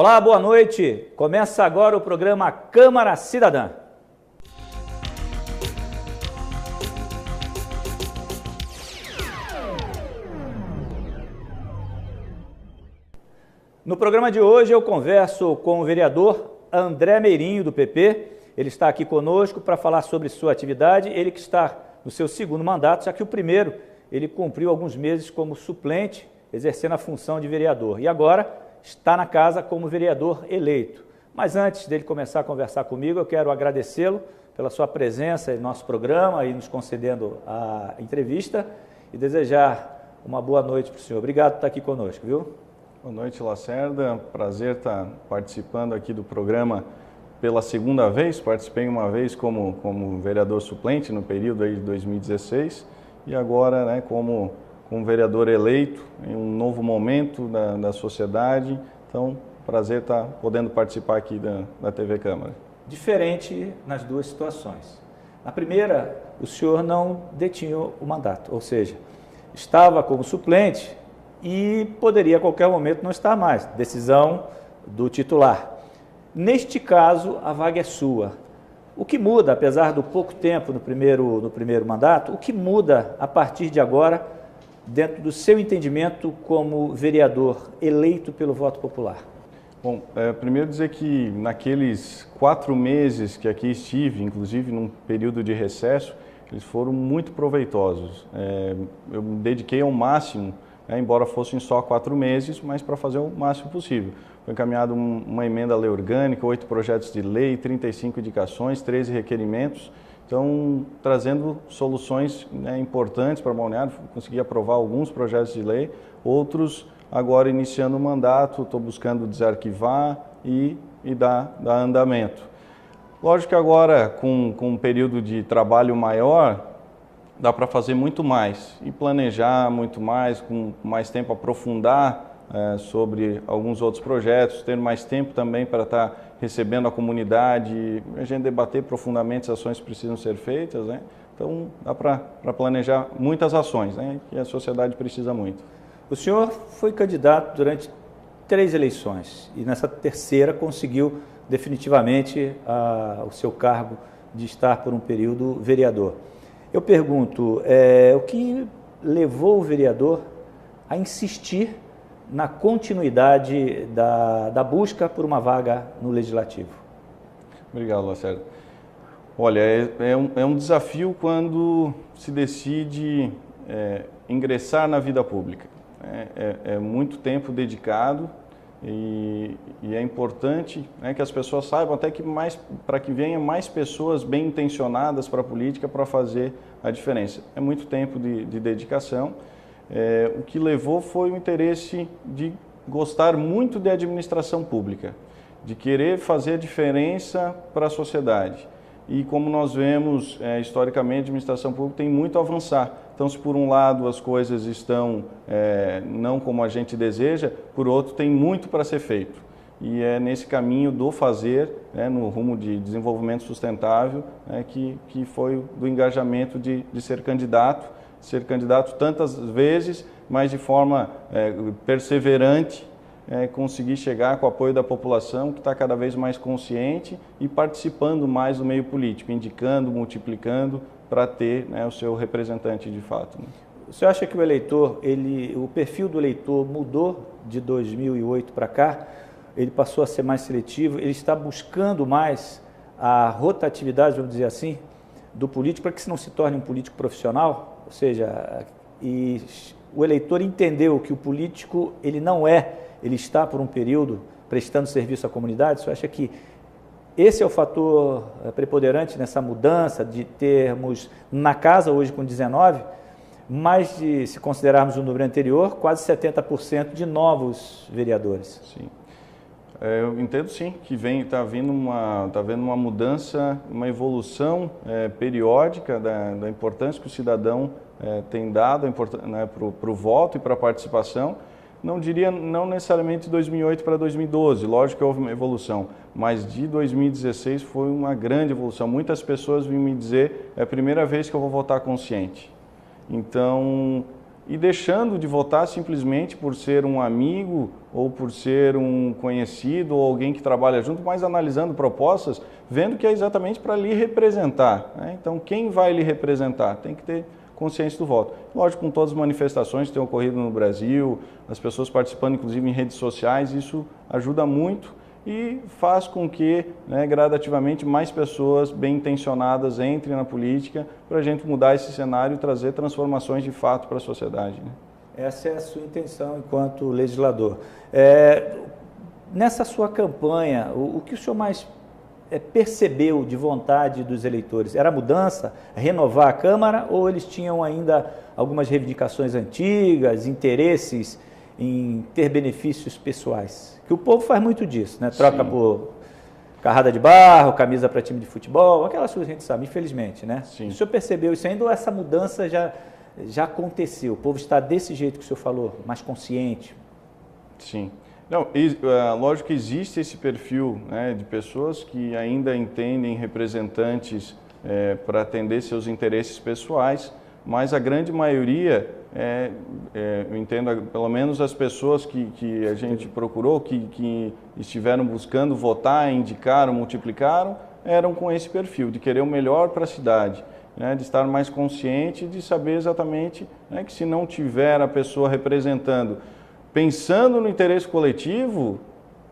Olá, boa noite. Começa agora o programa Câmara Cidadã. No programa de hoje eu converso com o vereador André Meirinho, do PP. Ele está aqui conosco para falar sobre sua atividade. Ele que está no seu segundo mandato, já que o primeiro ele cumpriu alguns meses como suplente, exercendo a função de vereador. E agora está na casa como vereador eleito. Mas antes dele começar a conversar comigo, eu quero agradecê-lo pela sua presença em nosso programa e nos concedendo a entrevista e desejar uma boa noite para o senhor. Obrigado por estar aqui conosco, viu? Boa noite, Lacerda. Prazer estar participando aqui do programa pela segunda vez. Participei uma vez como vereador suplente no período aí de 2016 e agora como vereador eleito em um novo momento da sociedade. Então, prazer estar podendo participar aqui da TV Câmara. Diferente nas duas situações. Na primeira, o senhor não detinha o mandato, ou seja, estava como suplente e poderia a qualquer momento não estar mais. Decisão do titular. Neste caso, a vaga é sua. O que muda, apesar do pouco tempo no primeiro mandato, o que muda a partir de agora, dentro do seu entendimento como vereador eleito pelo voto popular? Bom, primeiro dizer que naqueles 4 meses que aqui estive, inclusive num período de recesso, eles foram muito proveitosos. Eu me dediquei ao máximo, embora fossem só 4 meses, mas para fazer o máximo possível. Foi encaminhada uma emenda à lei orgânica, 8 projetos de lei, 35 indicações, 13 requerimentos. Então, trazendo soluções importantes para Balneário, consegui aprovar alguns projetos de lei, outros agora iniciando o mandato, estou buscando desarquivar e dar andamento. Lógico que agora, com um período de trabalho maior, dá para fazer muito mais e planejar muito mais, com mais tempo aprofundar sobre alguns outros projetos, ter mais tempo também para estar recebendo a comunidade, a gente debater profundamente as ações que precisam ser feitas, Então, dá para planejar muitas ações, que a sociedade precisa muito. O senhor foi candidato durante 3 eleições e nessa terceira conseguiu definitivamente o seu cargo de estar por um período vereador. Eu pergunto, o que levou o vereador a insistir na continuidade da busca por uma vaga no Legislativo? Obrigado, Lacerda. Olha, é um desafio quando se decide ingressar na vida pública. É muito tempo dedicado e é importante que as pessoas saibam, até que para que venham mais pessoas bem intencionadas para a política para fazer a diferença. É muito tempo de dedicação. O que levou foi o interesse de gostar muito de administração pública, de querer fazer a diferença para a sociedade. E como nós vemos, historicamente, a administração pública tem muito a avançar. Então, se por um lado as coisas estão não como a gente deseja, por outro tem muito para ser feito. E é nesse caminho do fazer, no rumo de desenvolvimento sustentável, que foi do engajamento de ser candidato tantas vezes, mas de forma perseverante, conseguir chegar com o apoio da população, que está cada vez mais consciente e participando mais do meio político, indicando, multiplicando, para ter o seu representante de fato. O senhor acha que o perfil do eleitor mudou de 2008 para cá? Ele passou a ser mais seletivo, ele está buscando mais a rotatividade, vamos dizer assim, do político, para que se não se torne um político profissional? Ou seja, o eleitor entendeu que o político, ele está por um período prestando serviço à comunidade. Você acha que esse é o fator preponderante nessa mudança de termos na casa, hoje com 19, mas se considerarmos o número anterior, quase 70% de novos vereadores? Sim. Eu entendo sim que está havendo uma mudança, uma evolução periódica da importância que o cidadão tem dado para o voto e para a participação. Não necessariamente de 2008 para 2012, lógico que houve uma evolução, mas de 2016 foi uma grande evolução. Muitas pessoas vinham me dizer, é a primeira vez que eu vou votar consciente. Então, e deixando de votar simplesmente por ser um amigo ou por ser um conhecido ou alguém que trabalha junto, mas analisando propostas, vendo que é exatamente para lhe representar, né? Então, quem vai lhe representar? Tem que ter consciência do voto. Lógico, com todas as manifestações que têm ocorrido no Brasil, as pessoas participando inclusive em redes sociais, isso ajuda muito e faz com que, né, gradativamente mais pessoas bem intencionadas entrem na política para a gente mudar esse cenário e trazer transformações de fato para a sociedade, né? Essa é a sua intenção enquanto legislador. Nessa sua campanha, o que o senhor mais percebeu de vontade dos eleitores? Era a mudança, renovar a Câmara, ou eles tinham ainda algumas reivindicações antigas, interesses em ter benefícios pessoais? Que o povo faz muito disso, né? Troca Sim. por carrada de barro, camisa para time de futebol, aquelas coisas que a gente sabe, infelizmente, né? Sim. O senhor percebeu isso ainda ou essa mudança já aconteceu? O povo está desse jeito que o senhor falou, mais consciente? Sim. Não, lógico que existe esse perfil, né, de pessoas que ainda entendem representantes para atender seus interesses pessoais, mas a grande maioria, eu entendo, pelo menos as pessoas que a gente procurou, que estiveram buscando votar, indicaram, multiplicaram, eram com esse perfil, de querer o melhor para a cidade, né, de estar mais consciente, de saber exatamente, né, que se não tiver a pessoa representando, pensando no interesse coletivo,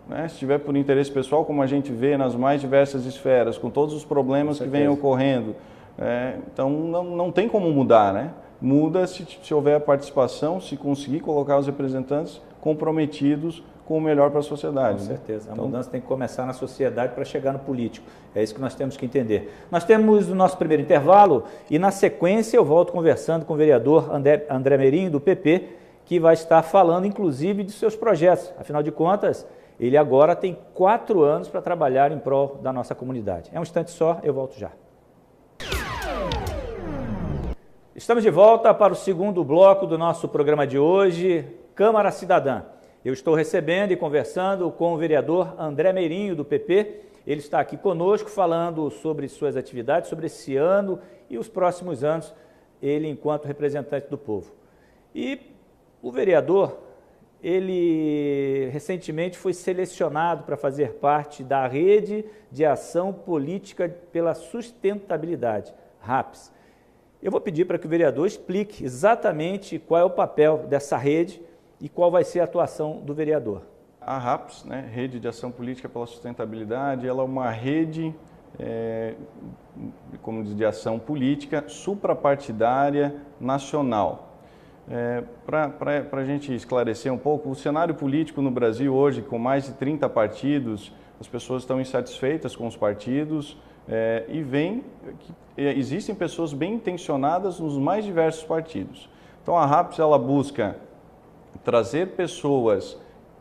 né, se estiver por interesse pessoal, como a gente vê nas mais diversas esferas, com todos os problemas que vêm ocorrendo, então não tem como mudar, né? Muda se houver a participação, se conseguir colocar os representantes comprometidos com o melhor para a sociedade. Com certeza. Né? A mudança tem que começar na sociedade para chegar no político. É isso que nós temos que entender. Nós temos o nosso primeiro intervalo e, na sequência, eu volto conversando com o vereador André Meirinho, do PP, que vai estar falando, inclusive, de seus projetos. Afinal de contas, ele agora tem 4 anos para trabalhar em prol da nossa comunidade. É um instante só, eu volto já. Estamos de volta para o segundo bloco do nosso programa de hoje, Câmara Cidadã. Eu estou recebendo e conversando com o vereador André Meirinho, do PP. Ele está aqui conosco falando sobre suas atividades, sobre esse ano e os próximos anos, ele enquanto representante do povo. E o vereador, ele recentemente foi selecionado para fazer parte da Rede de Ação Política pela Sustentabilidade, RAPS. Eu vou pedir para que o vereador explique exatamente qual é o papel dessa rede e qual vai ser a atuação do vereador. A RAPS, né, Rede de Ação Política pela Sustentabilidade, ela é uma rede como diz, de ação política suprapartidária nacional. Para a gente esclarecer um pouco, o cenário político no Brasil hoje, com mais de 30 partidos, as pessoas estão insatisfeitas com os partidos e veem que existem pessoas bem intencionadas nos mais diversos partidos. Então a RAPS ela busca trazer pessoas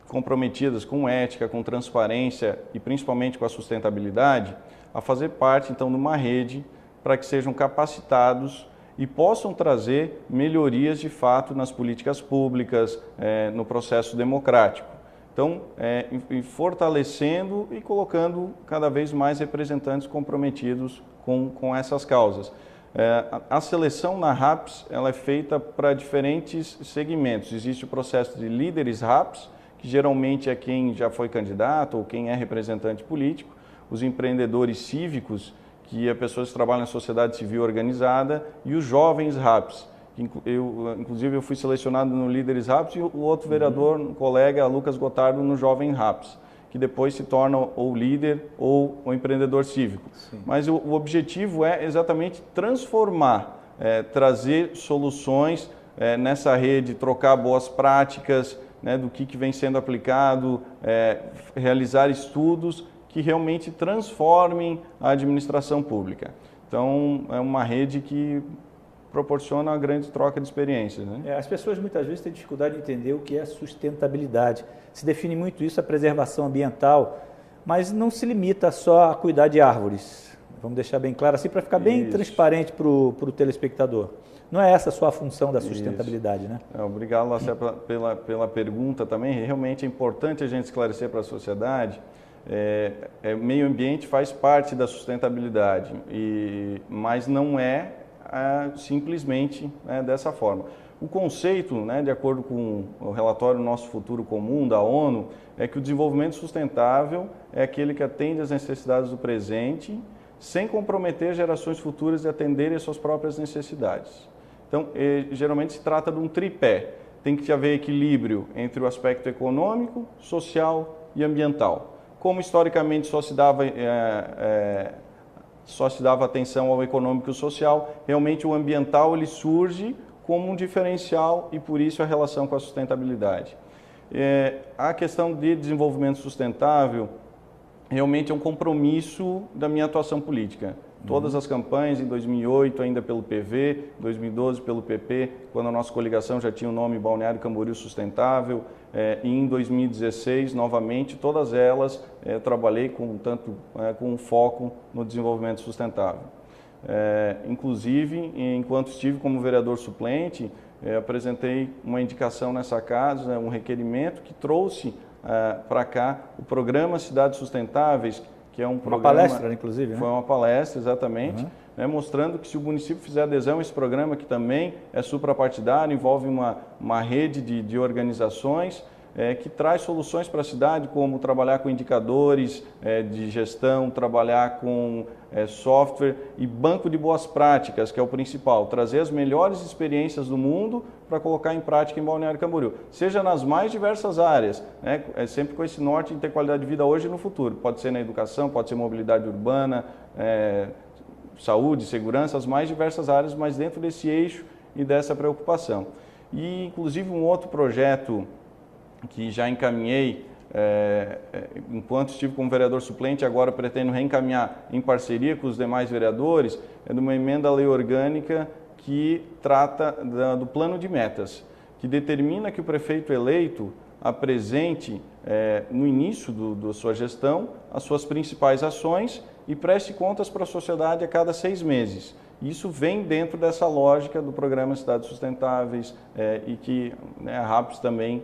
comprometidas com ética, com transparência e principalmente com a sustentabilidade, a fazer parte então de uma rede para que sejam capacitados e possam trazer melhorias de fato nas políticas públicas, no processo democrático. Então, fortalecendo e colocando cada vez mais representantes comprometidos com essas causas. A seleção na RAPS ela é feita para diferentes segmentos. Existe o processo de líderes RAPS, que geralmente é quem já foi candidato ou quem é representante político, os empreendedores cívicos, que é pessoas que trabalham na sociedade civil organizada, e os jovens RAPS. Inclusive, eu fui selecionado no Líderes RAPS e o outro vereador, um colega, Lucas Gotardo, no Jovem RAPS, que depois se torna ou líder ou o empreendedor cívico. Sim. Mas o objetivo é exatamente transformar, trazer soluções nessa rede, trocar boas práticas, né, do que vem sendo aplicado, realizar estudos que realmente transformem a administração pública. Então, é uma rede que proporciona uma grande troca de experiências. Né? As pessoas muitas vezes têm dificuldade de entender o que é sustentabilidade. Se define muito isso a preservação ambiental, mas não se limita só a cuidar de árvores. Vamos deixar bem claro assim para ficar bem transparente para o telespectador. Não é essa só a função da sustentabilidade, né? Obrigado, Lacer, pela pergunta também. Realmente é importante a gente esclarecer para a sociedade. Meio ambiente faz parte da sustentabilidade, mas não é simplesmente dessa forma. O conceito, né, de acordo com o relatório Nosso Futuro Comum da ONU, é que o desenvolvimento sustentável é aquele que atende às necessidades do presente, sem comprometer gerações futuras de atenderem às suas próprias necessidades. Então, geralmente se trata de um tripé. Tem que haver equilíbrio entre o aspecto econômico, social e ambiental. Como historicamente só se dava atenção ao econômico e social, realmente o ambiental ele surge como um diferencial e por isso a relação com a sustentabilidade. A questão de desenvolvimento sustentável realmente é um compromisso da minha atuação política. Todas as campanhas, em 2008 ainda pelo PV, 2012 pelo PP, quando a nossa coligação já tinha o nome Balneário Camboriú Sustentável, e em 2016, novamente, todas elas eu trabalhei com um foco no desenvolvimento sustentável. Inclusive, enquanto estive como vereador suplente, apresentei uma indicação nessa casa, um requerimento que trouxe para cá o programa Cidades Sustentáveis, que é um programa... Uma palestra, inclusive, né? Foi uma palestra, exatamente, né, mostrando que se o município fizer adesão a esse programa, que também é suprapartidário, envolve uma rede de organizações, que traz soluções para a cidade, como trabalhar com indicadores de gestão, trabalhar com software e banco de boas práticas, que é o principal, trazer as melhores experiências do mundo para colocar em prática em Balneário Camboriú, seja nas mais diversas áreas, né? Sempre com esse norte de ter qualidade de vida hoje e no futuro. Pode ser na educação, pode ser mobilidade urbana, saúde, segurança, as mais diversas áreas, mas dentro desse eixo e dessa preocupação. E, inclusive, um outro projeto que já encaminhei, enquanto estive como vereador suplente, agora pretendo reencaminhar em parceria com os demais vereadores, é de uma emenda à lei orgânica que trata do plano de metas, que determina que o prefeito eleito apresente, no início da sua gestão, as suas principais ações e preste contas para a sociedade a cada 6 meses. Isso vem dentro dessa lógica do programa Cidades Sustentáveis e que a RAPS também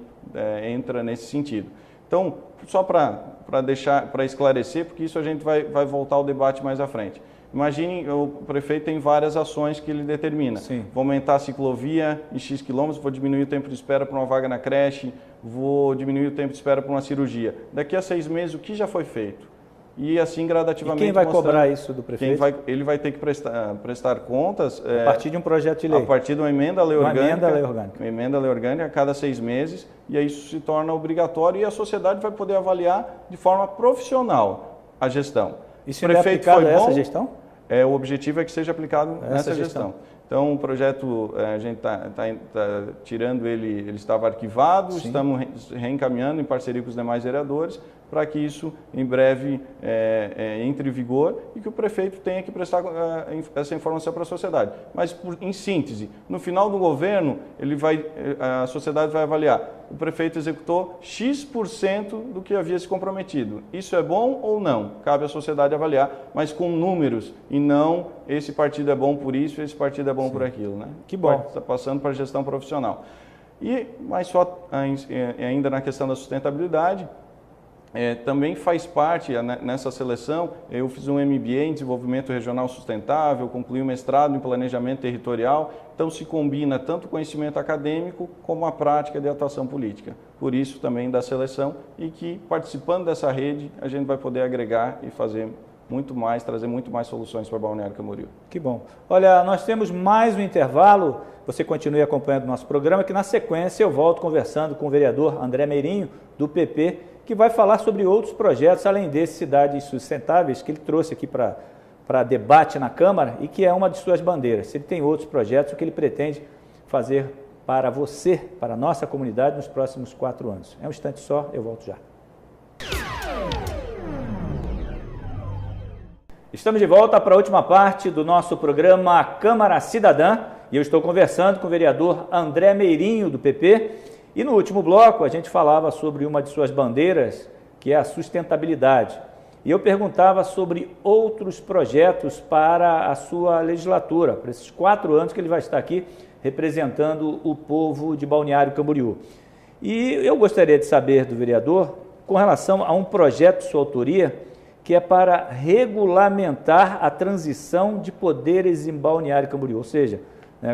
entra nesse sentido. Então, só para esclarecer, porque isso a gente vai voltar ao debate mais à frente. Imagine, o prefeito tem várias ações que ele determina. Sim. Vou aumentar a ciclovia em X quilômetros, vou diminuir o tempo de espera para uma vaga na creche, vou diminuir o tempo de espera para uma cirurgia. Daqui a 6 meses, o que já foi feito? E assim gradativamente. E quem vai cobrar isso do prefeito? Ele vai ter que prestar contas. A partir de um projeto de lei? A partir de uma emenda à lei orgânica. Uma emenda à lei orgânica a cada 6 meses, e aí isso se torna obrigatório e a sociedade vai poder avaliar de forma profissional a gestão. Isso é aplicado a essa gestão? O objetivo é que seja aplicado nessa gestão. Então, o projeto, a gente está tirando ele estava arquivado, Sim. Estamos reencaminhando em parceria com os demais vereadores, para que isso, em breve, entre em vigor e que o prefeito tenha que prestar essa informação para a sociedade. Mas, em síntese, no final do governo, a sociedade vai avaliar, o prefeito executou X% do que havia se comprometido. Isso é bom ou não? Cabe à sociedade avaliar, mas com números, e não esse partido é bom por isso, esse partido é bom por aquilo. Né? Que bom. Está passando para a gestão profissional. Mas só ainda na questão da sustentabilidade, também faz parte nessa seleção, eu fiz um MBA em Desenvolvimento Regional Sustentável, concluí um mestrado em Planejamento Territorial, então se combina tanto o conhecimento acadêmico como a prática de atuação política. Por isso também da seleção e que participando dessa rede a gente vai poder agregar e fazer muito mais, trazer muito mais soluções para Balneário Camboriú. Que bom. Olha, nós temos mais um intervalo, você continue acompanhando o nosso programa, que na sequência eu volto conversando com o vereador André Meirinho, do PP, que vai falar sobre outros projetos, além desse Cidades Sustentáveis, que ele trouxe aqui para debate na Câmara e que é uma de suas bandeiras. Ele tem outros projetos, o que ele pretende fazer para você, para a nossa comunidade, nos próximos 4 anos. É um instante só, eu volto já. Estamos de volta para a última parte do nosso programa Câmara Cidadã e eu estou conversando com o vereador André Meirinho, do PP, e no último bloco a gente falava sobre uma de suas bandeiras, que é a sustentabilidade. E eu perguntava sobre outros projetos para a sua legislatura, para esses 4 anos que ele vai estar aqui representando o povo de Balneário Camboriú. E eu gostaria de saber do vereador, com relação a um projeto de sua autoria, que é para regulamentar a transição de poderes em Balneário Camboriú. Ou seja,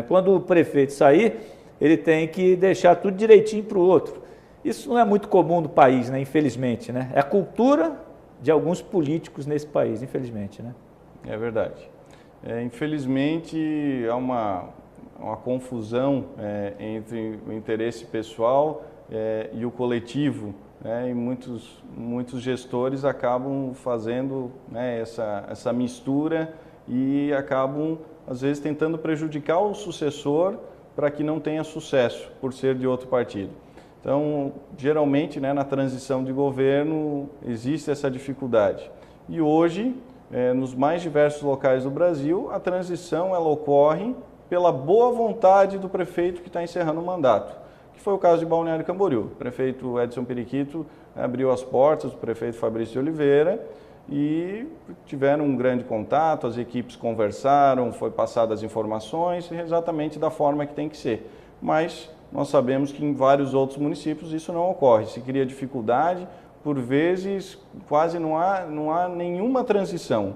quando o prefeito sair, ele tem que deixar tudo direitinho para o outro. Isso não é muito comum no país, né? Infelizmente, né? É a cultura de alguns políticos nesse país, infelizmente, né? É verdade. Infelizmente, há uma confusão entre o interesse pessoal e o coletivo, né? E muitos gestores acabam fazendo, né, essa mistura e acabam, às vezes, tentando prejudicar o sucessor para que não tenha sucesso por ser de outro partido. Então, geralmente, né, na transição de governo, existe essa dificuldade. E hoje, nos mais diversos locais do Brasil, a transição ela ocorre pela boa vontade do prefeito que está encerrando o mandato, que foi o caso de Balneário Camboriú. O prefeito Edson Periquito abriu as portas, o prefeito Fabrício de Oliveira, e tiveram um grande contato, as equipes conversaram, foi passadas as informações, exatamente da forma que tem que ser. Mas nós sabemos que em vários outros municípios isso não ocorre, se cria dificuldade, por vezes quase não há nenhuma transição.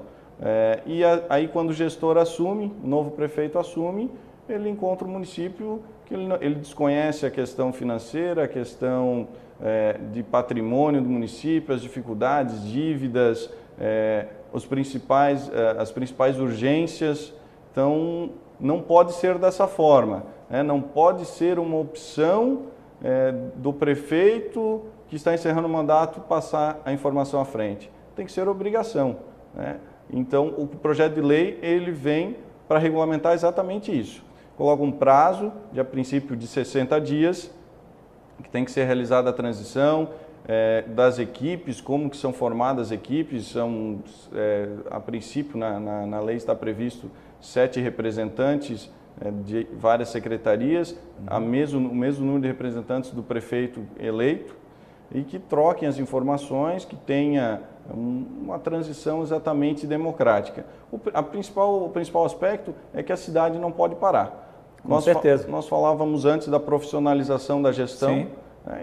Aí quando o gestor assume, o novo prefeito assume, ele encontra um município que ele desconhece a questão financeira, a questão de patrimônio do município, as dificuldades, dívidas, as principais urgências. Então, não pode ser dessa forma, né? Não pode ser uma opção do prefeito que está encerrando o mandato passar a informação à frente. Tem que ser obrigação, né? Então, o projeto de lei ele vem para regulamentar exatamente isso. Coloca um prazo, de a princípio de 60 dias, que tem que ser realizada a transição das equipes, como que são formadas as equipes. A princípio, na lei está previsto 7 representantes de várias secretarias, o mesmo número de representantes do prefeito eleito, e que troquem as informações, que tenha uma transição exatamente democrática. O principal aspecto é que a cidade não pode parar. Com certeza. Nós falávamos antes da profissionalização da gestão. Sim.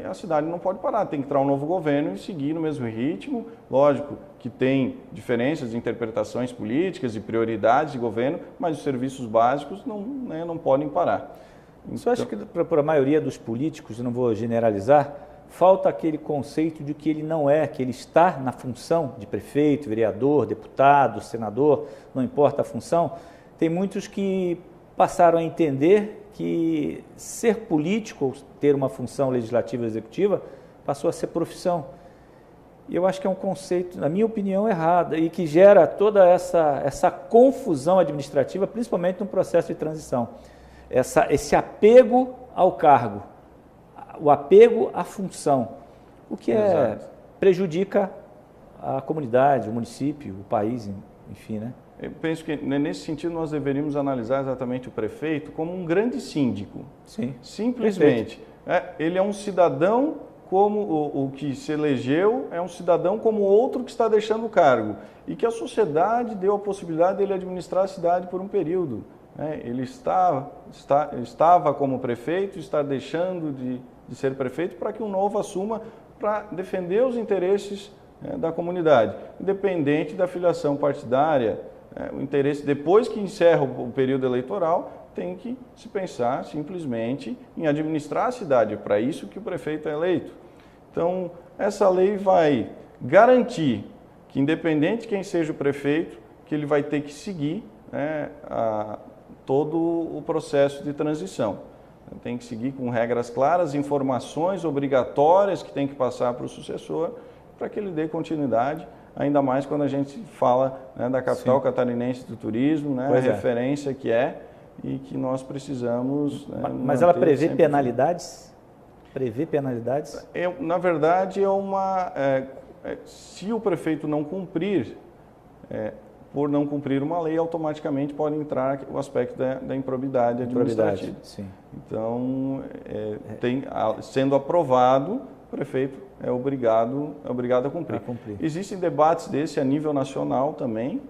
E a cidade não pode parar, tem que entrar um novo governo e seguir no mesmo ritmo. Lógico que tem diferenças de interpretações políticas e prioridades de governo, mas os serviços básicos não podem parar. Então, acho que para a maioria dos políticos, não vou generalizar, falta aquele conceito de que ele não é, que ele está na função de prefeito, vereador, deputado, senador, não importa a função. Tem muitos que passaram a entender que ser político, ou ter uma função legislativa ou executiva, passou a ser profissão. E eu acho que é um conceito, na minha opinião, errado, e que gera toda essa confusão administrativa, principalmente no processo de transição. Esse apego ao cargo, o apego à função, o que prejudica a comunidade, o município, o país, enfim, né? Eu penso que, nesse sentido, nós deveríamos analisar exatamente o prefeito como um grande síndico. Sim. Simplesmente. Ele é um cidadão como o que se elegeu, é um cidadão como outro que está deixando o cargo. E que a sociedade deu a possibilidade dele administrar a cidade por um período. Ele estava como prefeito, está deixando de ser prefeito para que um novo assuma para defender os interesses da comunidade, independente da filiação partidária. O interesse, depois que encerra o período eleitoral, tem que se pensar simplesmente em administrar a cidade. É para isso que o prefeito é eleito. Então, essa lei vai garantir que, independente de quem seja o prefeito, que ele vai ter que seguir todo o processo de transição. Tem que seguir com regras claras, informações obrigatórias que tem que passar para o sucessor, para que ele dê continuidade, ainda mais quando a gente fala da capital Sim. catarinense do turismo, a referência que e que nós precisamos... Mas ela prevê penalidades? Prevê penalidades? Na verdade, se o prefeito não cumprir, por não cumprir uma lei, automaticamente pode entrar o aspecto da improbidade administrativa. Sim. Então, sendo aprovado, o prefeito é obrigado a cumprir. Existem debates desse a nível nacional também.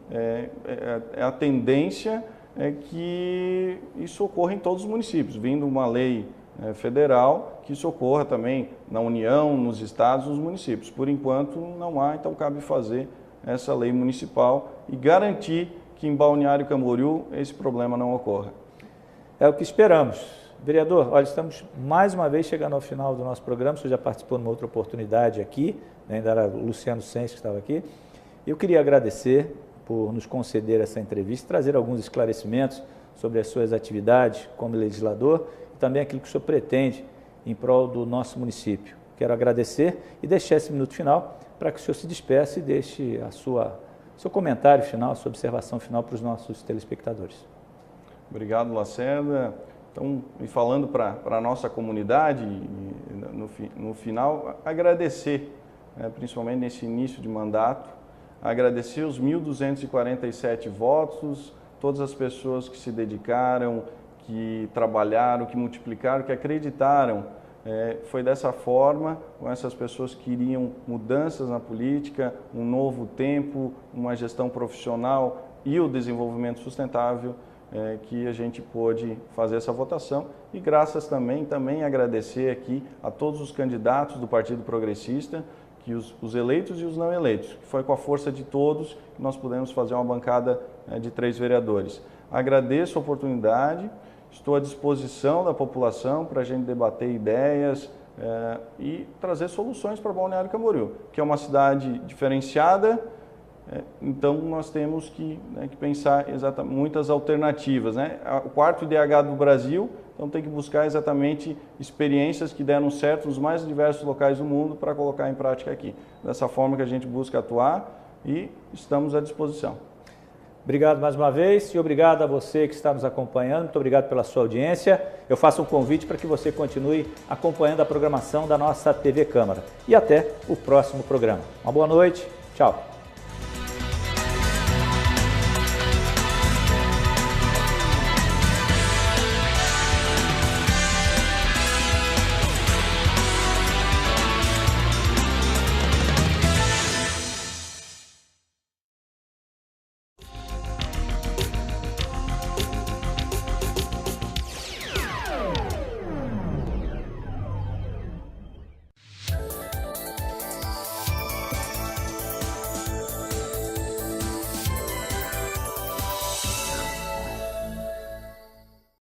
A tendência é que isso ocorra em todos os municípios, vindo uma lei federal, que isso ocorra também na União, nos estados, nos municípios. Por enquanto não há, então cabe fazer essa lei municipal e garantir que em Balneário Camboriú esse problema não ocorra. É o que esperamos. Vereador, olha, estamos mais uma vez chegando ao final do nosso programa. O senhor já participou numa outra oportunidade aqui, né? Ainda era o Luciano Sens que estava aqui. Eu queria agradecer por nos conceder essa entrevista, trazer alguns esclarecimentos sobre as suas atividades como legislador e também aquilo que o senhor pretende em prol do nosso município. Quero agradecer e deixar esse minuto final para que o senhor se despeça e deixe seu comentário final, sua observação final para os nossos telespectadores. Obrigado, Lacerda. Então, e falando para a nossa comunidade, no final, agradecer, principalmente nesse início de mandato, agradecer os 1.247 votos, todas as pessoas que se dedicaram, que trabalharam, que multiplicaram, que acreditaram. Foi dessa forma, com essas pessoas que queriam mudanças na política, um novo tempo, uma gestão profissional e o desenvolvimento sustentável, que a gente pôde fazer essa votação. E graças também agradecer aqui a todos os candidatos do Partido Progressista, que os eleitos e os não eleitos, que foi com a força de todos que nós pudemos fazer uma bancada de 3 vereadores. Agradeço a oportunidade, estou à disposição da população para a gente debater ideias e trazer soluções para Balneário Camboriú, que é uma cidade diferenciada. Então, nós temos que pensar exatamente muitas alternativas, né? O 4º IDH do Brasil, então tem que buscar exatamente experiências que deram certo nos mais diversos locais do mundo para colocar em prática aqui. Dessa forma que a gente busca atuar e estamos à disposição. Obrigado mais uma vez e obrigado a você que está nos acompanhando. Muito obrigado pela sua audiência. Eu faço um convite para que você continue acompanhando a programação da nossa TV Câmara. E até o próximo programa. Uma boa noite. Tchau.